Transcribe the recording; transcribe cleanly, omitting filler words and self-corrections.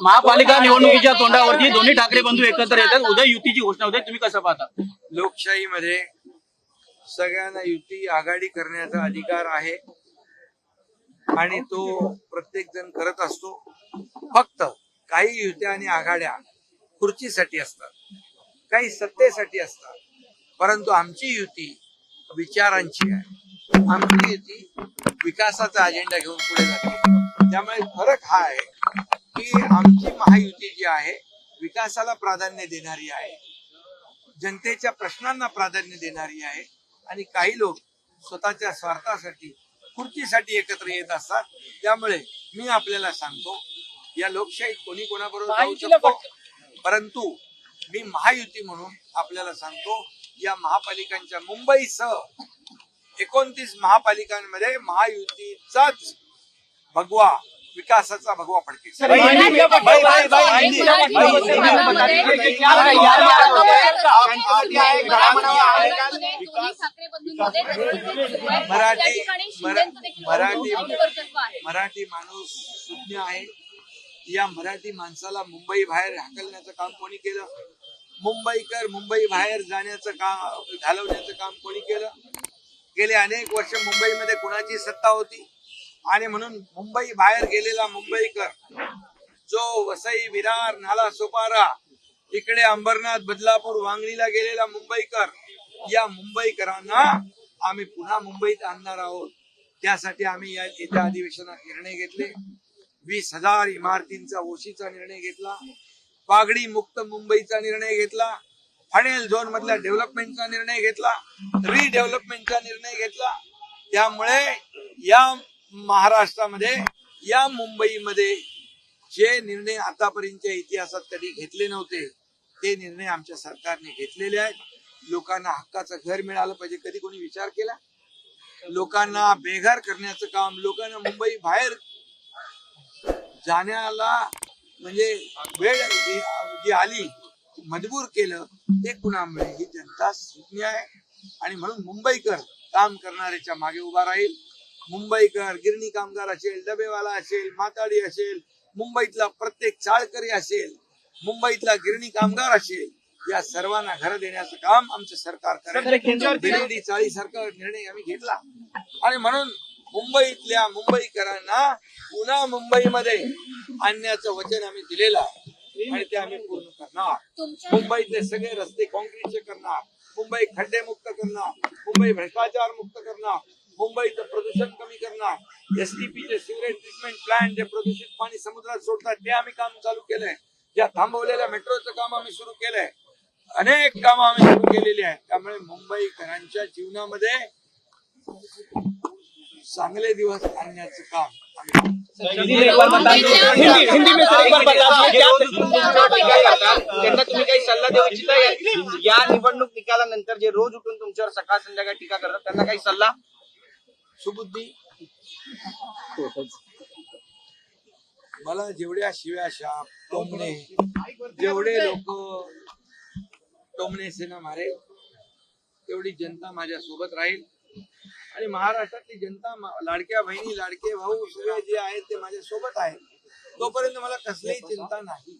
महापालिका निवडणुकीच्या तोंडावरती दोन्ही ठाकरे बंधू एकत्र येतात, उद्या युतीची घोषणा होते, तुम्ही कसं पाहता? लोकशाहीमध्ये सगळ्यांना युती आघाडी करण्याचा अधिकार आहे आणि तो प्रत्येक जण करत असतो. फक्त काही युत्या आणि आघाड्या खुर्चीसाठी असतात, काही सत्तेसाठी असतात, परंतु आमची युती विचारांची आहे, आमची युती विकासाचा अजेंडा घेऊन पुढे जाते. त्यामुळे फरक हा आहे की आमची महायुती जी आहे विकासाला प्राधान्य देणारी आहे, जनतेच्या प्रश्नांना प्राधान्य देणारी आहे, आणि काही लोक स्वतःच्या स्वार्थासाठी खुर्चीसाठी एकत्र येत असतात. त्यामुळे मी आपल्याला सांगतो, या लोकशाहीत कोणी कोणाबरोबर जाऊ शकतो, परंतु मी महायुती म्हणून आपल्याला सांगतो, या महापालिकांच्या मुंबईसह 29 महापालिकांमध्ये महायुतीचाच भगवा, विकासाचा भगवा फडकेल. मराठी माणूस सुज्ञ आहे. या मराठी माणसाला मुंबई बाहेर हाकलण्याचं काम कोणी केलं? मुंबईकर मुंबई बाहेर जाण्याचं काम, घालवण्याचं काम कोणी केलं? गेले अनेक वर्ष मुंबईमध्ये कुणाची सत्ता होती? आणि म्हणून मुंबई बाहेर गेलेला मुंबईकर, जो वसई, विरार, नाला सोपारा, इकडे अंबरनाथ, बदलापूर, वांगणीला गेलेला मुंबईकर, या मुंबईकरांना आम्ही पुन्हा मुंबईत आणणार आहोत. त्यासाठी आम्ही या येत्या अधिवेशनात निर्णय घेतले. 20,000 इमारतींचा ओशीचा निर्णय घेतला, पागडी मुक्त मुंबईचा निर्णय घेतला, फनेल झोन मधल्या डेव्हलपमेंटचा निर्णय घेतला, रिडेव्हलपमेंटचा निर्णय घेतला. त्यामुळे या महाराष्ट्रामध्ये, या मुंबईमध्ये जे निर्णय आतापर्यंतच्या इतिहासात कधी घेतले नव्हते, ते निर्णय आमच्या सरकारने घेतलेले आहेत. लोकांना हक्काचं घर मिळालं पाहिजे. कधी कोणी विचार केला? लोकांना बेघर करण्याचं काम, लोकांना मुंबई बाहेर जाण्याला म्हणजे वेळ जी आली, मजबूर केलं, ते कुणामुळे? ही जनता सुज्ञ आहे, आणि म्हणून मुंबईकर काम करणाऱ्याच्या मागे उभा राहील. मुंबईकर गिरणी कामगार असेल, डबेवाला असेल, माताडी असेल, मुंबईतला प्रत्येक चाळकरी असेल, मुंबईतला गिरणी कामगार असेल, या सर्वांना घर देण्याचं काम आमचं सरकार करेल. दिल्ली चाळी सारखा निर्णय आम्ही घेतला, आणि म्हणून मुंबईतल्या मुंबईकरांना पुन्हा मुंबईमध्ये आणण्याचं वचन आम्ही दिलेलं आहे, आणि ते आम्ही पूर्ण करणार. मुंबईतले सगळे रस्ते कॉन्क्रीटचे करणार, मुंबई खड्डे मुक्त करणार, मुंबई भ्रष्टाचार मुक्त करणार, मुंबईचं प्रदूषण कमी करणार. STPचे सिवरेज ट्रीटमेंट प्लांट, जे प्रदूषित पाणी समुद्रात सोडतात, ते आम्ही काम चालू केलंय. ज्या थांबवलेल्या मेट्रोचं काम आम्ही सुरू केलंय. अनेक काम आम्ही सुरू केलेली आहेत. त्यामुळे मुंबईकरांच्या जीवनामध्ये चांगले दिवस आणण्याचं काम त्यांना तुम्ही काही सल्ला देऊ इच्छिता? या निवडणूक निकालानंतर जे रोज उठून तुमच्यावर सकाळ संध्याकाळ टीका करतात, त्यांना काही सल्ला? सुबुद्धी. मला जेवढ्या शिव्या, शाप, टोमणे, जेवढे लोक टोमणे सेना मारे, तेवढी जनता माझ्या सोबत राहील. आणि महाराष्ट्रातली जनता, लाडक्या बहिणी, लाडके भाऊ, सगळे जे आहेत ते माझ्या सोबत आहेत. तोपर्यंत मला कसलीही चिंता नाही.